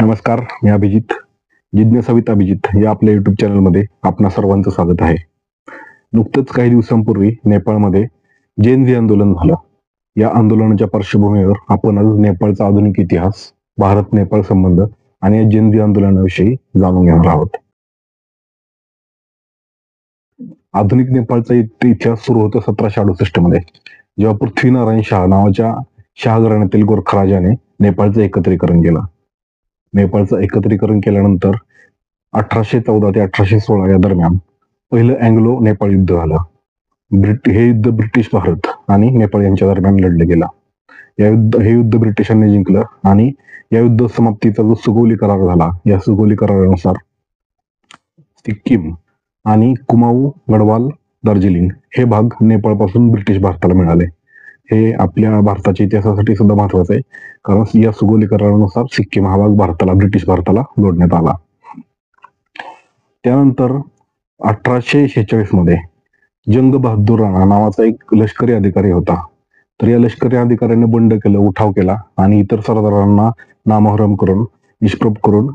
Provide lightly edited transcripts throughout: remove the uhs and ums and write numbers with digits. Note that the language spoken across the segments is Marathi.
नमस्कार, मी अभिजित. जिज्ञासा विथ अभिजित या आपल्या युट्यूब चॅनलमध्ये आपणा सर्वांचं स्वागत आहे. नुकतंच काही दिवसांपूर्वी नेपाळमध्ये जेन-झी आंदोलन झालं. या आंदोलनाच्या पार्श्वभूमीवर आपण आज नेपाळचा आधुनिक इतिहास, भारत-नेपाळ संबंध आणि या जेन-झी आंदोलनाविषयी जाणून घेणार आहोत. आधुनिक नेपाळचा इतिहास सुरू होतो 1768 मध्ये, जेव्हा पृथ्वीनारायण शाह नावाच्या शाह घराण्यातील गोरखा राजाने नेपाळचं एकत्रीकरण केलं. नेपाळचं एकत्रीकरण केल्यानंतर 1814 ते 1816 या दरम्यान पहिलं अँग्लो नेपाळ युद्ध झालं. हे युद्ध ब्रिटिश भारत आणि नेपाळ यांच्या दरम्यान लढलं गेलं. हे युद्ध ब्रिटिशांनी जिंकलं आणि या युद्ध समाप्तीचा जो सुगोली करार झाला, या सुगोली करारानुसार सिक्कीम आणि कुमाऊ, गढवाल, दार्जिलिंग हे भाग नेपाळपासून ब्रिटिश भारताला मिळाले. हे आपल्या भारताच्या इतिहासासाठी सुद्धा महत्वाचं आहे, कारण या सुगोली करारानुसार सिक्कीम हा भाग ब्रिटिश भारताला जोडण्यात आला. त्यानंतर 1846 मध्ये जंग बहादूर राणा नावाचा एक लष्करी अधिकारी होता. तर या लष्करी अधिकाऱ्याने बंड केलं, उठाव केला आणि इतर सरदारांना नामोहरम करून, निष्प्रभ करून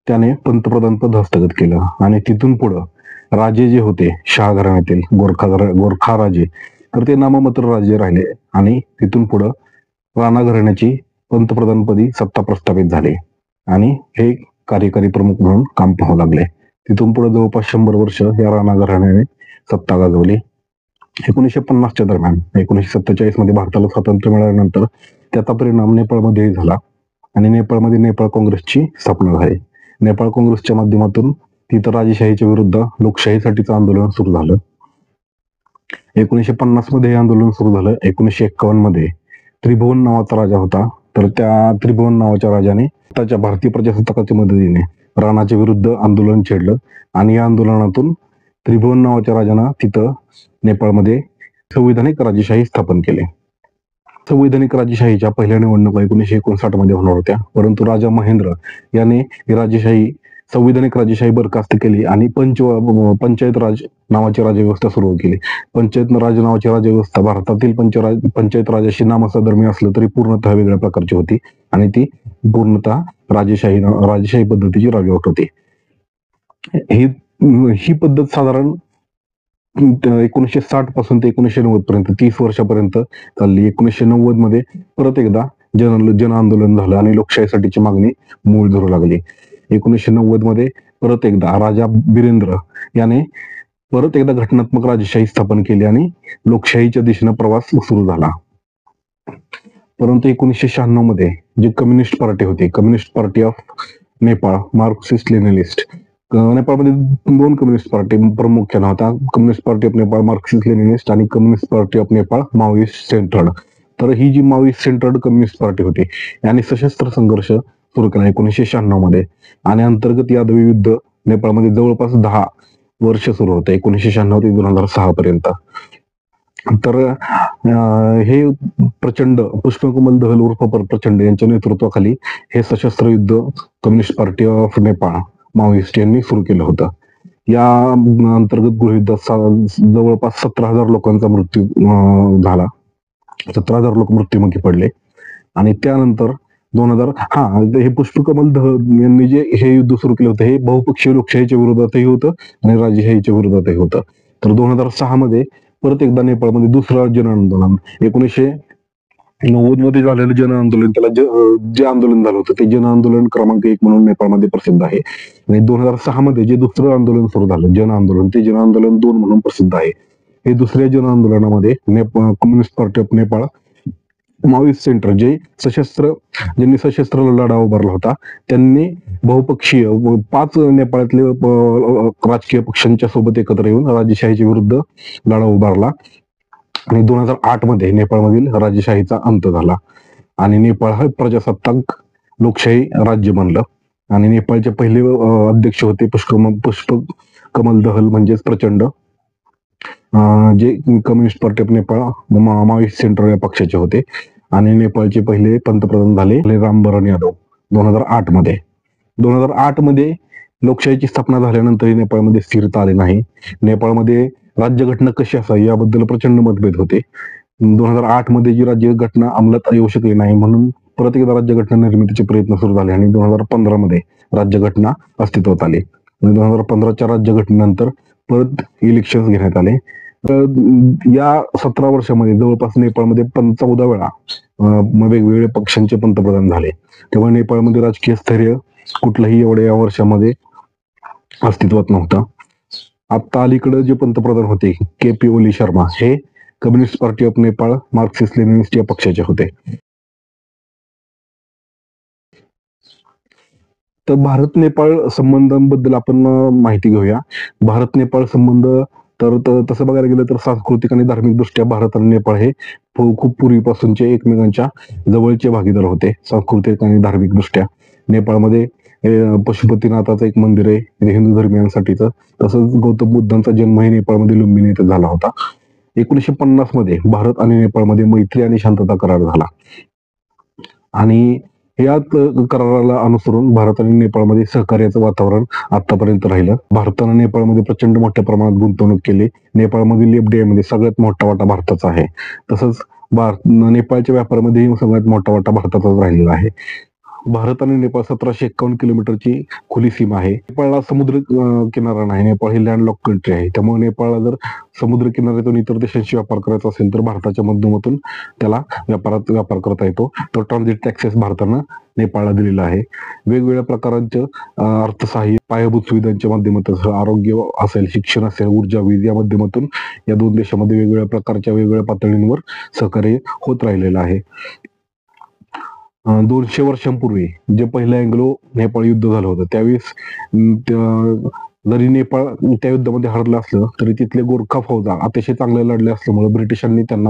त्याने पंतप्रधान पद हस्तगत केलं. आणि तिथून पुढं राजे जे होते शाह घराण्यातील गोरखा राजे, तर ते नाममात्र राजे राहिले आणि तिथून पुढं राणा घराण्याची पंतप्रधानपदी सत्ता प्रस्थापित झाली आणि हे कार्यकारी प्रमुख म्हणून काम पाहू लागले. तिथून पुढे जवळपास 100 वर्ष या राणा घराण्याने सत्ता गाजवली. 1950च्या दरम्यान 1947 मध्ये भारताला स्वातंत्र्य मिळाल्यानंतर त्याचा परिणाम नेपाळमध्येही झाला आणि नेपाळमध्ये नेपाळ काँग्रेसची स्थापना झाली. नेपाळ काँग्रेसच्या माध्यमातून तिथं राजेशाहीच्या विरुद्ध लोकशाहीसाठीचं आंदोलन सुरू झालं. 1950 मध्ये हे आंदोलन सुरू झालं. 1951 मध्ये त्रिभुवन नावाचा राजा होता, तर त्या त्रिभुवन नावाच्या राजाने त्याच्या भारतीय प्रजासत्ताकाच्या मदतीने राणाच्या विरुद्ध आंदोलन छेडलं आणि या आंदोलनातून त्रिभुवन नावाच्या राजानं तिथं नेपाळमध्ये संविधानिक राजेशाही स्थापन केली. संविधानिक राजेशाहीच्या पहिल्या निवडणुका 1959 मध्ये होणार होत्या, परंतु राजा महेंद्र याने ही संविधानिक राजेशाही बरखास्त केली आणि पंचायत राज नावाची राज्यव्यवस्था सुरू केली. पंचायत राज नावाची राज्यव्यवस्था भारतातील पंचायत राजाशी नामसाधर्म्य असलं तरी पूर्णतः वेगळ्या प्रकारची होती आणि ती पूर्णतः राजेशाही पद्धतीची राजवट होती. ही पद्धत साधारण 1960 पासून ते 1990 पर्यंत 30 वर्षापर्यंत चालली. 1990 मध्ये परत एकदा जन आंदोलन झालं आणि लोकशाहीसाठीची मागणी मूळ धरू लागली. 1990 मध्ये परत एकदा राजा बिरेंद्र याने परत एकदा घटनात्मक राजेशाही स्थापन केली आणि लोकशाहीच्या दिशेनं प्रवास सुरू झाला. परंतु 1996 मध्ये जी कम्युनिस्ट पार्टी होती, communist party of Nepal, Marxist Leninist, नेपाळमध्ये 2 कम्युनिस्ट पार्टी प्रामुख्याने होता, communist party of Nepal Marxist Leninist आणि communist party of Nepal Maoist centred. तर ही जी माओइस्ट सेंटर्ड कम्युनिस्ट पार्टी होती याने सशस्त्र संघर्ष सुरू केला 1996 मध्ये आणि अंतर्गत यादवी युद्ध नेपाळमध्ये जवळपास 10 वर्ष सुरू होतं, 1996 ते 2006 पर्यंत. तर हे प्रचंड पुष्पकमल दहल उर्फ प्रचंड यांच्या नेतृत्वाखाली हे सशस्त्र युद्ध communist party of Nepal Maoist यांनी सुरू केलं होतं. या अंतर्गत गृहयुद्धात जवळपास 17,000 लोकांचा मृत्यू झाला. 17,000 लोक मृत्युमुखी पडले आणि त्यानंतर हे पुष्पकमल दहल यांनी जे हे युद्ध सुरू केलं होतं हे बहुपक्षीय लोकशाहीच्या विरोधातही होतं आणि राजेशाहीच्या विरोधातही होतं. तर 2006 मध्ये परत एकदा नेपाळमध्ये दुसरं जन आंदोलन, 1990 मध्ये झालेलं जन आंदोलन, त्याला जे आंदोलन झालं होतं ते जन आंदोलन क्रमांक 1 म्हणून नेपाळमध्ये प्रसिद्ध आहे. आणि 2006 मध्ये जे दुसरं आंदोलन सुरू झालं जन आंदोलन, ते जन आंदोलन 2 म्हणून प्रसिद्ध आहे. हे दुसऱ्या जन आंदोलनामध्ये communist party of Nepal Maoist centre ज्यांनी सशस्त्र लढा उभारला होता त्यांनी बहुपक्षीय 5 नेपाळातले राजकीय पक्षांच्या सोबत एकत्र येऊन राजेशाहीच्या विरुद्ध लढा उभारला आणि 2008 मध्ये नेपाळमधील राजेशाहीचा अंत झाला आणि नेपाळ हा प्रजासत्ताक लोकशाही राज्य बनलं आणि नेपाळचे पहिले अध्यक्ष होते पुष्पकमल दहल म्हणजेच प्रचंड, जे communist party of Nepal Maoist centre या पक्षाचे होते आणि नेपाळचे पहिले पंतप्रधान झाले रामबरण यादव 2008 मध्ये. 2008 मध्ये लोकशाहीची स्थापना झाल्यानंतरही नेपाळमध्ये स्थिरता आली नाही. नेपाळमध्ये राज्यघटना कशी असावी याबद्दल प्रचंड मतभेद होते. 2008 मध्ये जी राज्यघटना अंमलात येऊ शकली नाही म्हणून परत एकदा राज्यघटना निर्मितीचे प्रयत्न सुरू झाले आणि 2015 मध्ये राज्यघटना अस्तित्वात आली. 2015च्या राज्यघटनेनंतर परत इलेक्शन घेण्यात आले. या 17 वर्षामध्ये जवळपास नेपाळमध्ये 14 वेळा वेगवेगळ्या पक्षांचे पंतप्रधान झाले. तेव्हा नेपाळमध्ये राजकीय स्थैर्य कुठलंही एवढ्या वर्षामध्ये अस्तित्वात नव्हतं. आता अलीकडे जे पंतप्रधान होते KP ओली शर्मा हे communist party of Nepal Marxist Leninist या पक्षाचे होते. तर भारत नेपाळ संबंधांबद्दल आपण माहिती घेऊया. भारत नेपाळ संबंध तर तसं बघायला गेलं तर सांस्कृतिक आणि धार्मिक दृष्ट्या भारत आणि नेपाळ हे खूप पूर्वीपासूनचे एकमेकांच्या जवळचे भागीदार होते. सांस्कृतिक आणि धार्मिक दृष्ट्या नेपाळमध्ये पशुपतीनाथाचं एक मंदिर आहे हिंदू धर्मियांसाठीचं. तसंच गौतम बुद्धांचा जन्मही नेपाळमध्ये लुंबिनी येथे झाला होता. 1950 मध्ये भारत आणि नेपाळमध्ये मैत्री आणि शांतता करार झाला आणि याच कराराला अनुसरून भारत आणि नेपाळमध्ये सहकार्याचं वातावरण आतापर्यंत राहिलं. भारतानं नेपाळमध्ये प्रचंड मोठ्या प्रमाणात गुंतवणूक केली. नेपाळमधील FDI मध्ये सगळ्यात मोठा वाटा भारताचा आहे. तसंच नेपाळच्या व्यापारामध्ये सगळ्यात मोठा वाटा भारताचाच राहिलेला आहे. भारत आणि नेपाळ 1751 किलोमीटरची खुली सीमा आहे. नेपाळला समुद्र किनारा नाही. नेपाळ ही लँडलॉक कंट्री आहे. त्यामुळे नेपाळला जर समुद्र किनाऱ्यातून इतर देशांशी व्यापार करायचा असेल तर भारताच्या माध्यमातून त्याला व्यापार करता येतो. तो ट्रान्झिट टॅक्सेस भारतानं नेपाळला दिलेला आहे. वेगवेगळ्या प्रकारांचं अर्थसहाय्य, पायाभूत सुविधांच्या माध्यमातून, आरोग्य असेल, शिक्षण असेल, ऊर्जा, वीज या माध्यमातून या दोन देशांमध्ये वेगवेगळ्या प्रकारच्या वेगवेगळ्या पातळींवर सहकार्य होत राहिलेलं आहे. 200 वर्षांपूर्वी जे पहिलं अँग्लो नेपाळ युद्ध झालं होतं त्यावेळेस जरी नेपाळ त्या युद्धामध्ये हरलं असलं तरी तिथले गोरखा फौजा अतिशय चांगले लढले असल्यामुळे ब्रिटिशांनी त्यांना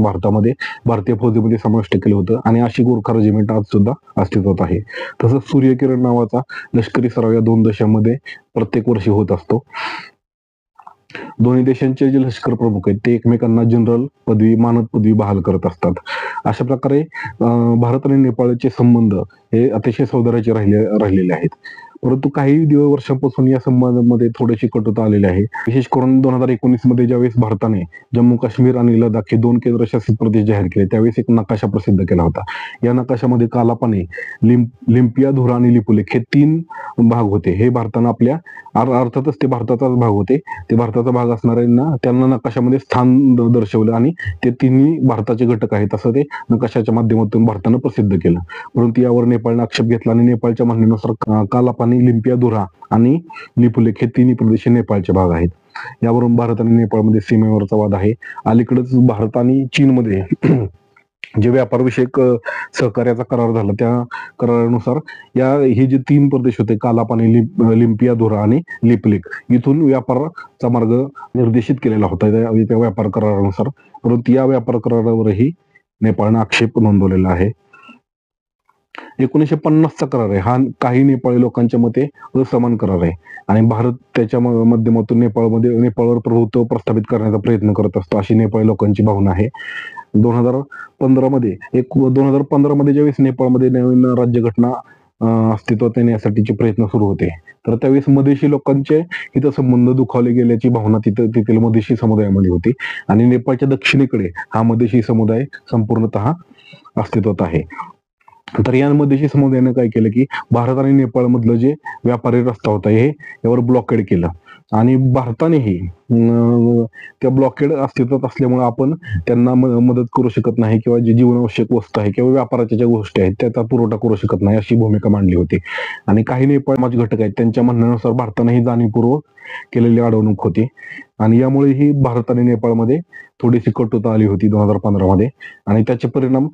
भारतीय फौजेमध्ये समाविष्ट केलं होतं आणि अशी गोरखा रेजिमेंट आज सुद्धा अस्तित्वात आहे. तसंच सूर्यकिरण नावाचा लष्करी सराव या दोन देशांमध्ये प्रत्येक वर्षी होत असतो. दोन्ही देशांचे जे लष्कर प्रमुख आहेत ते एकमेकांना जनरल पदवी, मानद पदवी बहाल करत असतात. अशा प्रकारे भारत आणि नेपाळचे संबंध हे अतिशय सौहार्दाचे राहिलेले आहेत. परंतु काही वर्षांपासून या संबंधांमध्ये थोडीशी कटुता आलेली आहे. विशेष करून 2019 मध्ये ज्यावेळेस भारताने जम्मू काश्मीर आणि लडाख हे 2 केंद्रशासित प्रदेश जाहीर केले त्यावेळेस एक नकाशा प्रसिद्ध केला होता. या नकाशामध्ये कालापानी, लिम्पियाधुरा आणि लिपुलेख हे 3 भाग होते. हे भारतानं आपल्या अर्थातच ते भारताचाच भाग होते. ते भारताचा भाग असणाऱ्यांना त्यांना नकाशामध्ये स्थान दर्शवलं आणि ते तिन्ही भारताचे घटक आहेत असं ते नकाशाच्या माध्यमातून भारतानं प्रसिद्ध केलं. परंतु यावर नेपाळने आक्षेप घेतला आणि नेपाळच्या म्हणण्यानुसार कालापानी, लिम्पियाधुरा आणि लिपुलेख हे तिन्ही प्रदेश नेपाळचे भाग आहेत. यावरून भारत आणि नेपाळमध्ये सीमेवरचा वाद आहे. अलीकडेच भारत आणि चीनमध्ये जे व्यापारविषयक सहकार्याचा करार झाला त्या करारानुसार हे जे 3 प्रदेश होते कालापानी, लिम्पियाधुरा आणि लिपुलेख इथून व्यापाराचा मार्ग निर्देशित केलेला होता त्या व्यापार करारानुसार. परंतु या व्यापार करारावरही नेपाळनं आक्षेप नोंदवलेला आहे. 1950चा करार आहे हा काही नेपाळी लोकांच्या मते असमान करार आहे आणि भारत त्याच्या माध्यमातून नेपाळवर प्रभुत्व प्रस्थापित करण्याचा प्रयत्न करत असतो अशी नेपाळी लोकांची भावना आहे. 2015 मध्ये ज्यावेळेस नेपाळमध्ये नवीन राज्यघटना अस्तित्वात येण्यासाठीचे प्रयत्न सुरू होते तर त्यावेळेस मधेशी लोकांचे हितसंबंध दुखावले गेल्याची भावना तेथील मधेशी समुदायामध्ये होती आणि नेपाळच्या दक्षिणेकडे हा मधेशी समुदाय संपूर्णतः अस्तित्वात आहे. तर या मधेशी समुदायाने काय केलं की भारत आणि नेपाळ मधलं जे व्यापारी रस्ता होता यावर ब्लॉकेड केलं आणि भारतानेही त्या ब्लॉकेड अस्तित्वात असल्यामुळे आपण त्यांना मदत करू शकत नाही किंवा जी जीवनावश्यक वस्तू आहे किंवा व्यापाराच्या ज्या गोष्टी आहेत त्याचा पुरवठा करू शकत नाही अशी भूमिका मांडली होती. आणि काही नेपाळ माझे घटक आहेत त्यांच्या म्हणण्यानुसार भारताने ही जाणीवपूर्वक केलेली अडवणूक होती आणि यामुळे ही भारत आणि नेपाळमध्ये थोडीशी कटुता आली होती 2015 मध्ये आणि त्याचे परिणाम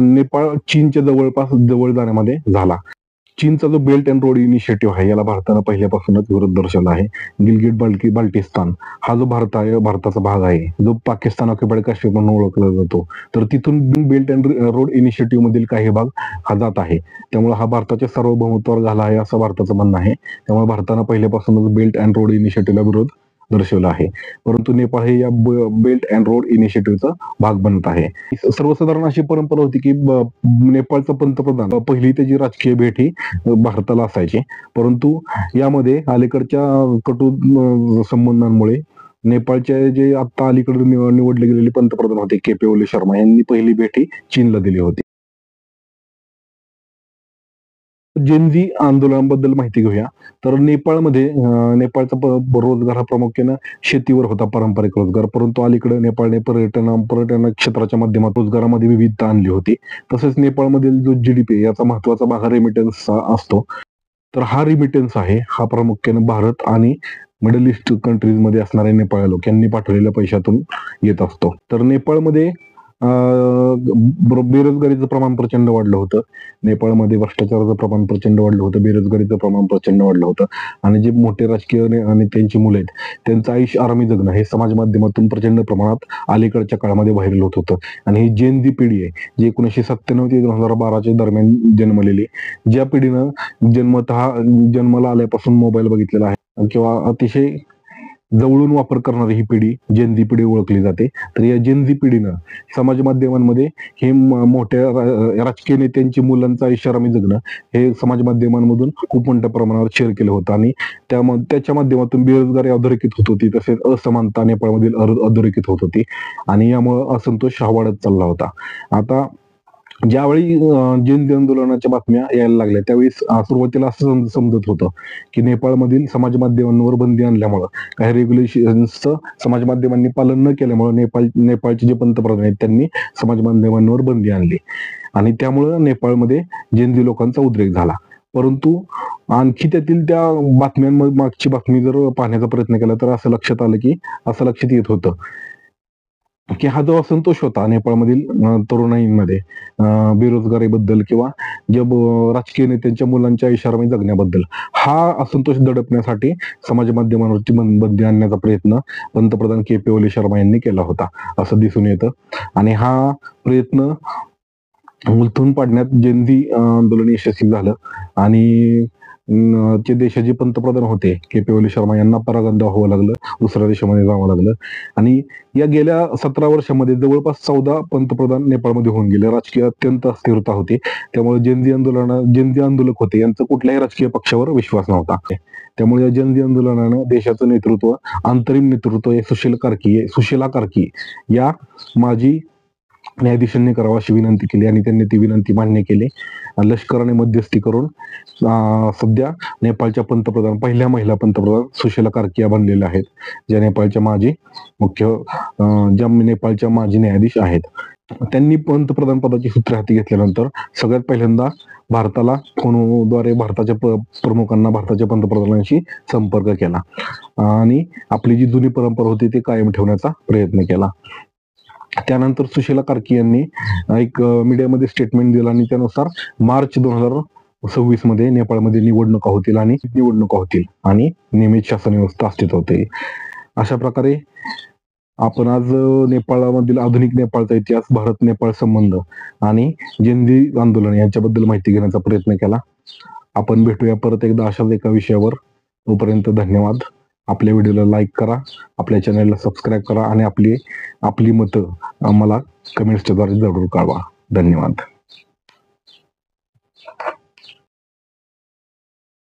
नेपाळ चीनच्या जवळ जाण्यामध्ये झाला. चीनचा जो बेल्ट अँड रोड इनिशिएटिव्ह आहे याला भारतानं पहिल्यापासूनच विरोध दर्शवला आहे. गिलगिट बाल्टिस्तान हा जो भारताचा भाग आहे जो पाकिस्तान ऑक्युपाइड काश्मीर म्हणून ओळखला जातो तर तिथून बेल्ट अँड रोड इनिशिएटिव्ह मधील काही भाग हा जात आहे. त्यामुळे हा भारताच्या सार्वभौमत्वावर घाला आहे असं भारताचं म्हणणं आहे. त्यामुळे भारतानं पहिल्यापासूनच बेल्ट अँड रोड इनिशिएटिव्हला विरोध दर्शवला आहे. परंतु नेपाळ हे या बेल्ट अँड रोड इनिशिएटिव्हचा भाग बनत आहे. सर्वसाधारण अशी परंपरा होती की नेपाळचं पंतप्रधान पहिली त्याची राजकीय भेट ही भारताला असायची. परंतु यामध्ये अलीकडच्या कटू संबंधांमुळे नेपाळचे जे आता अलीकडे निवडले गेलेले पंतप्रधान होते KP ओली शर्मा यांनी पहिली भेट ही चीनला दिली होती. जेनझी आंदोलनाबद्दल माहिती घेऊया. तर नेपाळमध्ये नेपाळचा रोजगार हा प्रामुख्यानं शेतीवर होता, पारंपरिक रोजगार. परंतु अलीकडे नेपाळने पर्यटन क्षेत्राच्या माध्यमातून रोजगारामध्ये विविधता आणली होती. तसेच नेपाळमधील जो जीडीपी याचा महत्वाचा भाग हा रेमिटन्स असतो. तर हा रिमिटन्स आहे हा प्रामुख्याने भारत आणि मिडल ईस्ट कंट्रीज मध्ये असणारे नेपाळ लोक यांनी पाठवलेल्या पैशातून येत असतो. तर नेपाळमध्ये बेरोजगारीचं प्रमाण प्रचंड वाढलं होतं. नेपाळमध्ये भ्रष्टाचाराचं प्रमाण प्रचंड वाढलं होतं, बेरोजगारीचं प्रमाण प्रचंड वाढलं होतं आणि जे मोठे राजकीय आणि त्यांची मुलं आहेत त्यांचं आयुष्य आरामी जगणं हे समाज माध्यमातून प्रचंड प्रमाणात अलीकडच्या काळामध्ये व्हायरल होत होतं. आणि ही जेन जी पिढी आहे जी 1997 ते 2012च्या दरम्यान जन्मलेली, ज्या पिढीनं जन्माला आल्यापासून मोबाईल बघितलेला आहे किंवा अतिशय जवळून वापर करणारी ही पिढी जेनझी पिढी ओळखली जाते. तर या जेनझी पिढीनं समाज माध्यमांमध्ये हे मोठ्या राजकीय नेत्यांची मुलांचं आयुष्य आरामी जगणं हे समाज माध्यमांमधून खूप मोठ्या प्रमाणावर शेअर केलं होतं आणि त्याच्या माध्यमातून बेरोजगारी अधोरेखित होत होती, तसेच असमानता नेपाळमधील अधोरेखित होत होती आणि यामुळे असंतोष हा वाढत चालला होता. आता ज्यावेळी जेन आंदोलनाच्या बातम्या यायला लागल्या त्यावेळी सुरुवातीला असं समजत होतं की नेपाळमधील समाज माध्यमांवर बंदी आणल्यामुळं काही रेग्युलेशन्सचं समाज माध्यमांनी पालन न केल्यामुळे नेपाळचे जे पंतप्रधान आहेत त्यांनी समाज माध्यमांवर बंदी आणली आणि त्यामुळं नेपाळमध्ये जेनझी लोकांचा उद्रेक झाला. परंतु आणखी त्यातील त्या बातम्यांमध्ये मागची बातमी जर पाहण्याचा प्रयत्न केला तर असं लक्षात येत होतं की हा जो असंतोष होता नेपाळमधील तरुणाईमध्ये बेरोजगारीबद्दल किंवा जे राजकीय नेत्यांच्या मुलांच्या इशाराने जगण्याबद्दल, हा असंतोष दडपण्यासाठी समाज माध्यमांवरती बंदी आणण्याचा प्रयत्न पंतप्रधान के.पी. ओली शर्मा यांनी केला होता असं दिसून येतं. आणि हा प्रयत्न उलथून पाडण्यात जेनझी आंदोलन यशस्वी झालं आणि जे देशाचे पंतप्रधान होते के.पी. ओली शर्मा यांना परागंदा व्हावं लागलं, दुसऱ्या देशामध्ये जावं लागलं आणि या गेल्या 17 वर्षामध्ये जवळपास 14 पंतप्रधान नेपाळमध्ये होऊन गेले. राजकीय अत्यंत अस्थिरता होती. त्यामुळे जेनझी आंदोलक होते यांचा कुठल्याही राजकीय पक्षावर विश्वास नव्हता. त्यामुळे या जेनझी आंदोलनानं देशाचं नेतृत्व, अंतरिम नेतृत्व सुशीला कार्की या माजी न्यायाधीशांनी करावं अशी विनंती केली आणि त्यांनी ती विनंती मान्य केली. लष्कराने मध्यस्थी करून सध्या नेपाळच्या पहिल्या महिला पंतप्रधान सुशीला कार्की बनलेल्या आहेत, ज्या नेपाळच्या माजी न्यायाधीश आहेत. त्यांनी पंतप्रधान पदाची सूत्रे हाती घेतल्यानंतर सगळ्यात पहिल्यांदा भारताला फोनद्वारे भारताच्या प्रमुखांना, भारताच्या पंतप्रधानांशी संपर्क केला आणि आपली जी जुनी परंपरा होती ती कायम ठेवण्याचा प्रयत्न केला. त्यानंतर सुशीला कार्की यांनी एक मीडियामध्ये स्टेटमेंट दिलं आणि त्यानुसार मार्च 2026 मध्ये नेपाळमध्ये निवडणुका होतील आणि नियमित शासन व्यवस्था अस्तित्वात येईल. अशा प्रकारे आपण आज नेपाळमधील आधुनिक नेपाळचा इतिहास, भारत नेपाळ संबंध आणि जेनझी आंदोलन यांच्याबद्दल माहिती घेण्याचा प्रयत्न केला. आपण भेटूया परत एकदा अशाच एका विषयावर. तोपर्यंत धन्यवाद. आपल्या व्हिडिओला लाईक करा, आपल्या चॅनलला सबस्क्राईब करा आणि आपली मतं आम्हाला कमेंट्सच्या द्वारे जरूर कळवा. धन्यवाद.